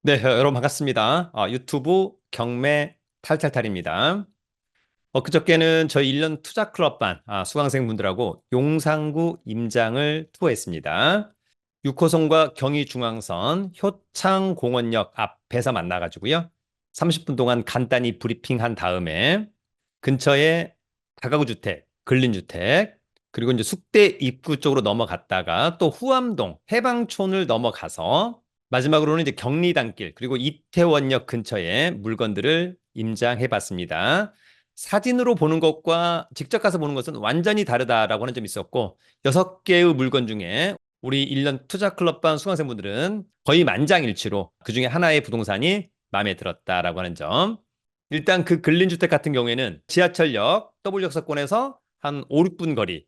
네, 여러분 반갑습니다. 유튜브 경매 탈탈탈입니다. 그저께는 저희 1년 투자 클럽반 수강생분들하고 용산구 임장을 투어했습니다. 6호선과 경의중앙선 효창공원역 앞에서 만나가지고요. 30분 동안 간단히 브리핑한 다음에 근처에 다가구 주택, 근린주택, 그리고 이제 숙대 입구 쪽으로 넘어갔다가 또 후암동 해방촌을 넘어가서 마지막으로는 이제 경리단길 그리고 이태원역 근처에 물건들을 임장해 봤습니다. 사진으로 보는 것과 직접 가서 보는 것은 완전히 다르다라고 하는 점이 있었고, 6개의 물건 중에 우리 1년 투자클럽반 수강생분들은 거의 만장일치로 그중에 하나의 부동산이 마음에 들었다라고 하는 점. 일단 그 근린주택 같은 경우에는 지하철역 W역사권에서 한 5, 6분 거리,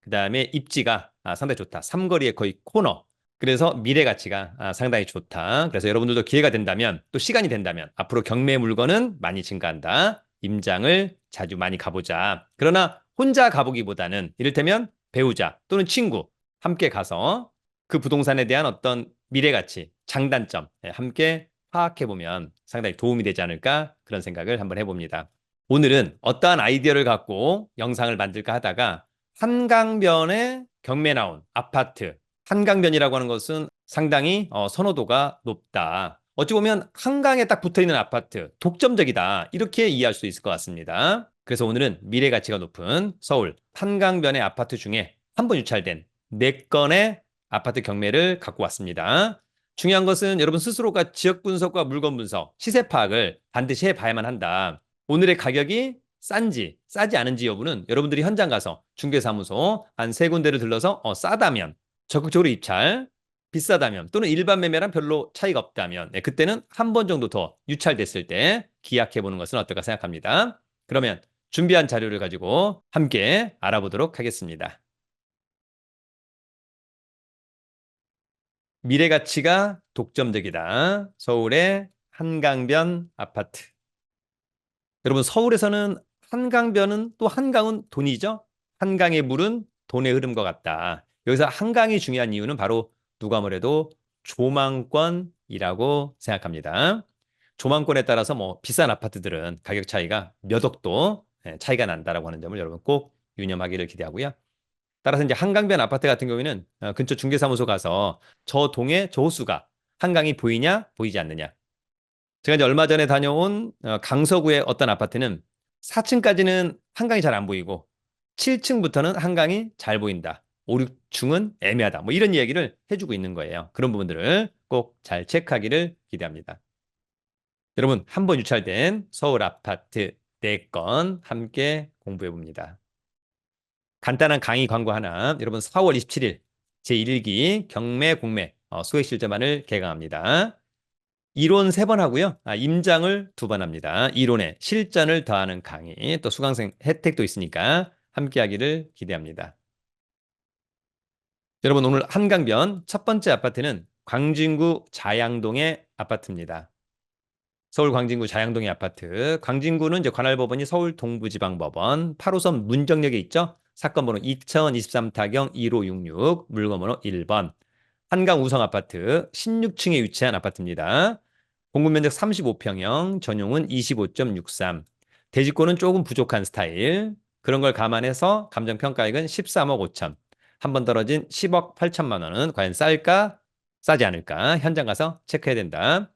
그 다음에 입지가 상당히 좋다. 삼거리의 거의 코너. 그래서 미래 가치가 상당히 좋다. 그래서 여러분들도 기회가 된다면, 또 시간이 된다면 앞으로 경매 물건은 많이 증가한다. 임장을 자주 많이 가보자. 그러나 혼자 가보기보다는 이를테면 배우자 또는 친구 함께 가서 그 부동산에 대한 어떤 미래 가치, 장단점 함께 파악해보면 상당히 도움이 되지 않을까 그런 생각을 한번 해봅니다. 오늘은 어떠한 아이디어를 갖고 영상을 만들까 하다가 한강변에 경매 나온 아파트, 한강변이라고 하는 것은 상당히 선호도가 높다. 어찌 보면 한강에 딱 붙어 있는 아파트, 독점적이다. 이렇게 이해할 수 있을 것 같습니다. 그래서 오늘은 미래 가치가 높은 서울 한강변의 아파트 중에 한 번 유찰된 4건의 아파트 경매를 갖고 왔습니다. 중요한 것은 여러분 스스로가 지역 분석과 물건 분석, 시세 파악을 반드시 해봐야만 한다. 오늘의 가격이 싼지 싸지 않은지 여부는 여러분들이 현장 가서 중개사무소 한 3군데를 들러서 싸다면 적극적으로 입찰, 비싸다면 또는 일반 매매랑 별로 차이가 없다면 그때는 한 번 정도 더 유찰됐을 때 기약해 보는 것은 어떨까 생각합니다. 그러면 준비한 자료를 가지고 함께 알아보도록 하겠습니다. 미래 가치가 독점적이다. 서울의 한강변 아파트. 여러분 서울에서는 한강변은 또 한강은 돈이죠. 한강의 물은 돈의 흐름과 같다. 여기서 한강이 중요한 이유는 바로 누가 뭐래도 조망권이라고 생각합니다. 조망권에 따라서 뭐 비싼 아파트들은 가격 차이가 몇 억도 차이가 난다라고 하는 점을 여러분 꼭 유념하기를 기대하고요. 따라서 이제 한강변 아파트 같은 경우에는 근처 중개사무소 가서 저 동의 저 호수가 한강이 보이냐 보이지 않느냐. 제가 이제 얼마 전에 다녀온 강서구의 어떤 아파트는 4층까지는 한강이 잘 안 보이고 7층부터는 한강이 잘 보인다. 5, 6층은 애매하다. 뭐 이런 이야기를 해주고 있는 거예요. 그런 부분들을 꼭 잘 체크하기를 기대합니다. 여러분, 한 번 유찰된 서울 아파트 4건 함께 공부해 봅니다. 간단한 강의 광고 하나. 여러분, 4월 27일 제1기 경매 공매 소액 실전반을 개강합니다. 이론 3번 하고요. 임장을 2번 합니다. 이론에 실전을 더하는 강의, 또 수강생 혜택도 있으니까 함께 하기를 기대합니다. 여러분, 오늘 한강변 첫 번째 아파트는 광진구 자양동의 아파트입니다. 서울 광진구 자양동의 아파트. 광진구는 이제 관할법원이 서울 동부지방법원 8호선 문정역에 있죠. 사건 번호 2023타경 1566, 물건 번호 1번. 한강 우성 아파트 16층에 위치한 아파트입니다. 공급 면적 35평형, 전용은 25.63. 대지권은 조금 부족한 스타일. 그런 걸 감안해서 감정평가액은 13억 5천. 한 번 떨어진 10억 8천만 원은 과연 쌀까? 싸지 않을까? 현장 가서 체크해야 된다.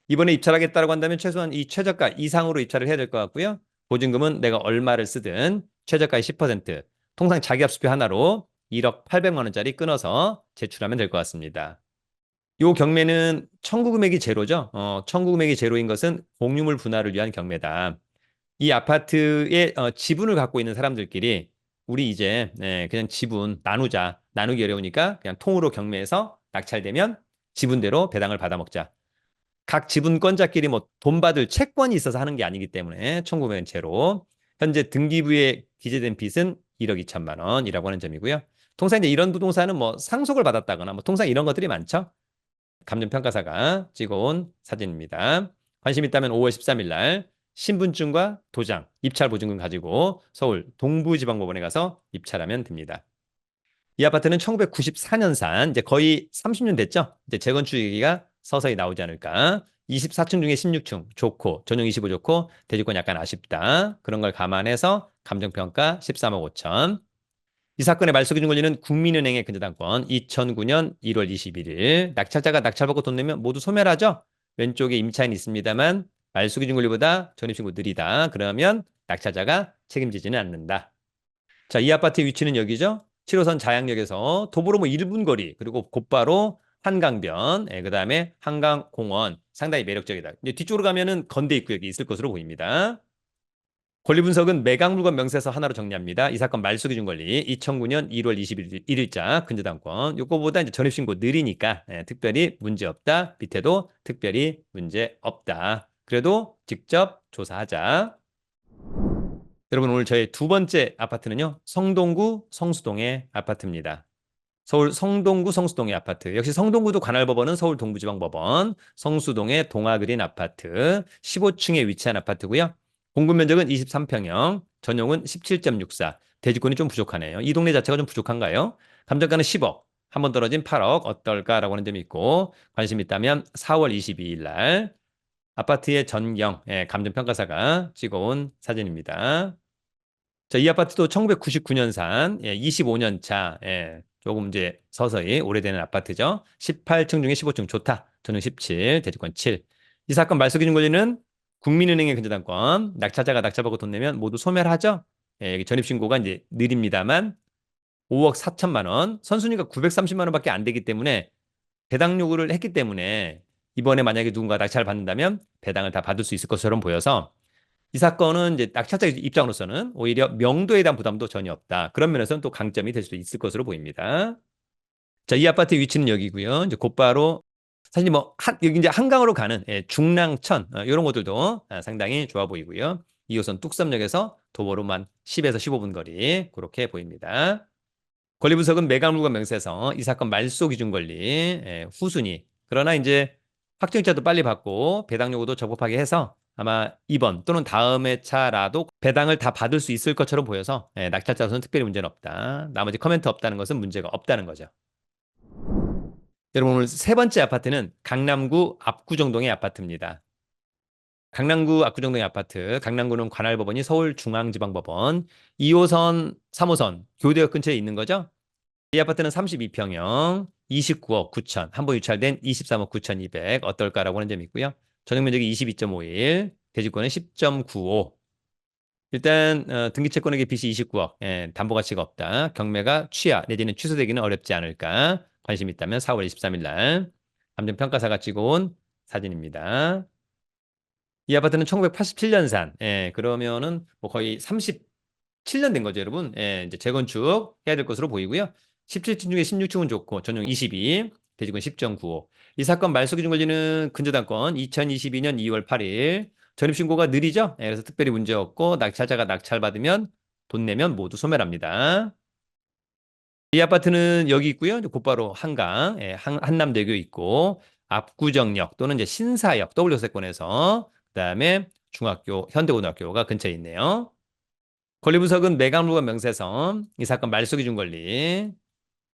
이번에 입찰하겠다고 한다면 최소한 이 최저가 이상으로 입찰을 해야 될 것 같고요. 보증금은 내가 얼마를 쓰든 최저가의 10%, 통상 자기압수표 하나로 1억 800만 원짜리 끊어서 제출하면 될 것 같습니다. 요 경매는 청구 금액이 제로죠. 청구 금액이 제로인 것은 공유물 분할을 위한 경매다. 이 아파트의 지분을 갖고 있는 사람들끼리 우리 이제 그냥 지분 나누자. 나누기 어려우니까 그냥 통으로 경매해서 낙찰되면 지분대로 배당을 받아 먹자. 각 지분권자끼리 뭐 돈 받을 채권이 있어서 하는 게 아니기 때문에 청구 금액은 제로. 현재 등기부에 기재된 빚은 1억 2천만 원이라고 하는 점이고요. 통상 이제 이런 부동산은 뭐 상속을 받았다거나 뭐 통상 이런 것들이 많죠. 감정평가사가 찍어온 사진입니다. 관심 있다면 5월 13일 날 신분증과 도장, 입찰 보증금 가지고 서울 동부지방법원에 가서 입찰하면 됩니다. 이 아파트는 1994년산, 이제 거의 30년 됐죠? 이제 재건축 얘기가 서서히 나오지 않을까. 24층 중에 16층 좋고 전용 25 좋고 대지권 약간 아쉽다. 그런 걸 감안해서 감정평가 13억 5천. 이 사건의 말소기준 권리는 국민은행의 근저당권 2009년 1월 21일 낙찰자가 낙찰받고 돈 내면 모두 소멸하죠. 왼쪽에 임차인이 있습니다만 말소기준 권리보다 전입신고 느리다. 그러면 낙찰자가 책임지지는 않는다. 자, 이 아파트의 위치는 여기죠. 7호선 자양역에서 도보로 뭐 1분 거리, 그리고 곧바로 한강변, 그다음에 한강공원 상당히 매력적이다. 이제 뒤쪽으로 가면은 건대 입구역이 있을 것으로 보입니다. 권리 분석은 매각물건 명세서 하나로 정리합니다. 이 사건 말소 기준 권리 2009년 1월 21일자 근저당권. 요거보다 이제 전입신고 느리니까 특별히 문제 없다. 밑에도 특별히 문제 없다. 그래도 직접 조사하자. 여러분 오늘 저희 두 번째 아파트는요. 성동구 성수동의 아파트입니다. 서울 성동구 성수동의 아파트. 역시 성동구도 관할법원은 서울 동부지방법원. 성수동의 동아그린 아파트. 15층에 위치한 아파트고요. 공급 면적은 23평형. 전용은 17.64. 대지권이 좀 부족하네요. 이 동네 자체가 좀 부족한가요? 감정가는 10억. 한 번 떨어진 8억 어떨까라고 하는 점이 있고 관심 있다면 4월 22일 날 아파트의 전경 감정평가사가 찍어온 사진입니다. 자, 이 아파트도 1999년산 25년 차 조금 이제 서서히 오래되는 아파트죠. 18층 중에 15층 좋다. 전용 17, 대지권 7. 이 사건 말소 기준 권리는 국민은행의 근저당권, 낙찰자가 낙찰받고 돈 내면 모두 소멸하죠. 여기 전입신고가 이제 느립니다만 5억 4천만 원, 선순위가 930만 원밖에 안 되기 때문에 배당 요구를 했기 때문에 이번에 만약에 누군가 낙찰을 받는다면 배당을 다 받을 수 있을 것처럼 보여서 이 사건은 이제 낙찰자 입장으로서는 오히려 명도에 대한 부담도 전혀 없다. 그런 면에서는 또 강점이 될 수도 있을 것으로 보입니다. 자, 이 아파트의 위치는 여기고요. 이제 곧바로 사실 뭐 여기 이제 한강으로 가는 중랑천 이런 곳들도 상당히 좋아 보이고요. 2호선 뚝섬역에서 도보로만 10에서 15분 거리 그렇게 보입니다. 권리 분석은 매각물건 명세서 이 사건 말소 기준 권리 후순위. 그러나 이제 확정일자도 빨리 받고 배당 요구도 적법하게 해서 아마 이번 또는 다음의 차라도 배당을 다 받을 수 있을 것처럼 보여서 낙찰자로서는 특별히 문제는 없다. 나머지 커멘트 없다는 것은 문제가 없다는 거죠. 여러분 오늘 세 번째 아파트는 강남구 압구정동의 아파트입니다. 강남구 압구정동의 아파트. 강남구는 관할법원이 서울중앙지방법원 2호선, 3호선 교대역 근처에 있는 거죠. 이 아파트는 32평형 29억 9천 한 번 유찰된 23억 9천2백 어떨까라고 하는 점이 있고요. 전용 면적이 22.51 대지권은 10.95 일단 등기채권액의 빚이 29억 담보 가치가 없다. 경매가 취하 내지는 취소되기는 어렵지 않을까. 관심 있다면 4월 23일 날 감정평가사가 찍어온 사진입니다. 이 아파트는 1987년산 그러면은 뭐 거의 37년 된 거죠, 여러분. 이제 재건축 해야 될 것으로 보이고요. 17층 중에 16층은 좋고 전용 22, 대지권 10.95. 이 사건 말소 기준 권리는 근저당권 2022년 2월 8일. 전입신고가 느리죠? 그래서 특별히 문제 없고 낙찰자가 낙찰받으면 돈 내면 모두 소멸합니다. 이 아파트는 여기 있고요. 곧바로 한강, 한남대교 있고 압구정역 또는 이제 신사역 W세권에서 그다음에 중학교, 현대고등학교가 근처에 있네요. 권리 분석은 매각물건 명세서 이 사건 말소 기준 권리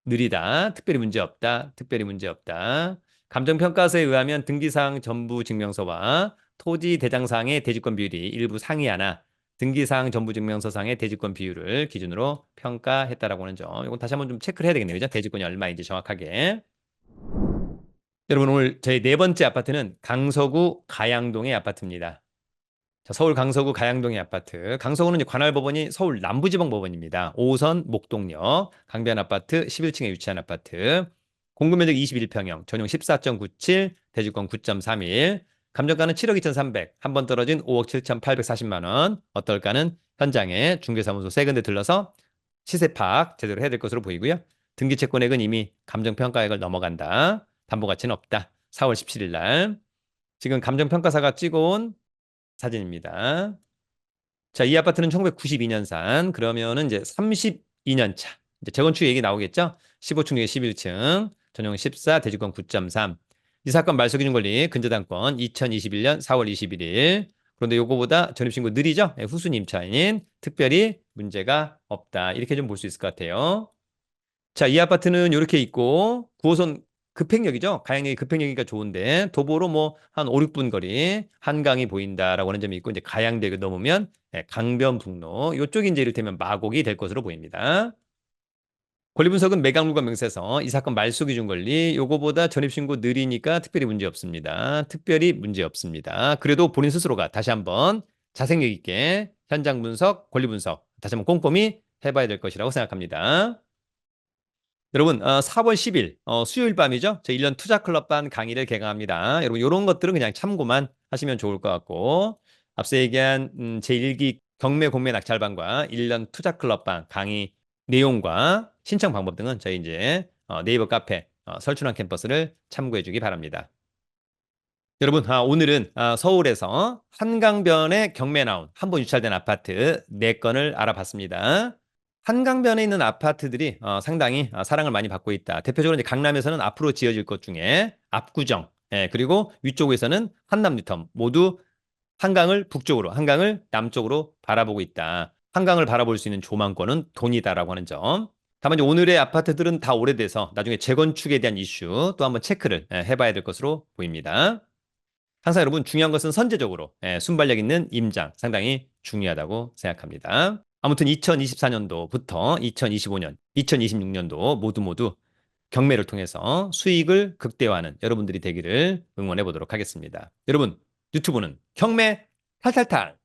느리다. 특별히 문제 없다. 특별히 문제 없다. 감정평가서에 의하면 등기사항 전부 증명서와 토지 대장사항의 대지권 비율이 일부 상이하나 등기사항 전부 증명서상의 대지권 비율을 기준으로 평가했다라고 하는 점. 이건 다시 한번 좀 체크를 해야 되겠네요. 그죠? 대지권이 얼마인지 정확하게. 여러분 오늘 저희 네 번째 아파트는 강서구 가양동의 아파트입니다. 자, 서울 강서구 가양동의 아파트. 강서구는 이제 관할법원이 서울 남부지방법원입니다. 5호선 목동역 강변 아파트 11층에 위치한 아파트. 공급 면적 21평형, 전용 14.97, 대지권 9.31. 감정가는 7억 2,300. 한 번 떨어진 5억 7,840만 원. 어떨까는 현장에 중개사무소 세 군데 들러서 시세 파악 제대로 해야 될 것으로 보이고요. 등기채권액은 이미 감정평가액을 넘어간다. 담보 가치는 없다. 4월 17일 날. 지금 감정평가사가 찍어온 사진입니다. 자, 이 아파트는 1992년산. 그러면은 이제 32년 차. 이제 재건축 얘기 나오겠죠? 15층 중에 11층. 전용 14, 대지권 9.3. 이 사건 말소 기준 권리 근저당권 2021년 4월 21일. 그런데 요거보다 전입신고 느리죠? 후순위 임차인. 특별히 문제가 없다. 이렇게 좀 볼 수 있을 것 같아요. 자, 이 아파트는 이렇게 있고 9호선 급행역이죠. 가양역이 급행역이니까 좋은데 도보로 뭐 한 5, 6분 거리 한강이 보인다라고 하는 점이 있고 이제 가양대교 넘으면 강변북로 이쪽이 이제 이를테면 마곡이 될 것으로 보입니다. 권리 분석은 매각물과 명세서, 이 사건 말소 기준 권리, 요거보다 전입신고 느리니까 특별히 문제 없습니다. 특별히 문제 없습니다. 그래도 본인 스스로가 다시 한번 자생력 있게 현장 분석, 권리 분석 다시 한번 꼼꼼히 해봐야 될 것이라고 생각합니다. 여러분, 4월 10일, 수요일 밤이죠? 저 1년 투자클럽반 강의를 개강합니다. 여러분, 이런 것들은 그냥 참고만 하시면 좋을 것 같고, 앞서 얘기한 제1기 경매 공매 낙찰반과 1년 투자클럽반 강의 내용과 신청 방법 등은 저희 이제 네이버 카페 설춘환 캠퍼스를 참고해 주기 바랍니다. 여러분, 오늘은 서울에서 한강변에 경매 나온 한 번 유찰된 아파트 4건을 알아봤습니다. 한강변에 있는 아파트들이 상당히 사랑을 많이 받고 있다. 대표적으로 이제 강남에서는 앞으로 지어질 것 중에 압구정, 그리고 위쪽에서는 한남 뉴텀 모두 한강을 북쪽으로, 한강을 남쪽으로 바라보고 있다. 한강을 바라볼 수 있는 조망권은 돈이다라고 하는 점. 다만 이제 오늘의 아파트들은 다 오래돼서 나중에 재건축에 대한 이슈 또 한번 체크를 해봐야 될 것으로 보입니다. 항상 여러분 중요한 것은 선제적으로 순발력 있는 임장 상당히 중요하다고 생각합니다. 아무튼 2024년도부터 2025년, 2026년도 모두 경매를 통해서 수익을 극대화하는 여러분들이 되기를 응원해 보도록 하겠습니다. 여러분, 유튜브는 경매 탈탈탈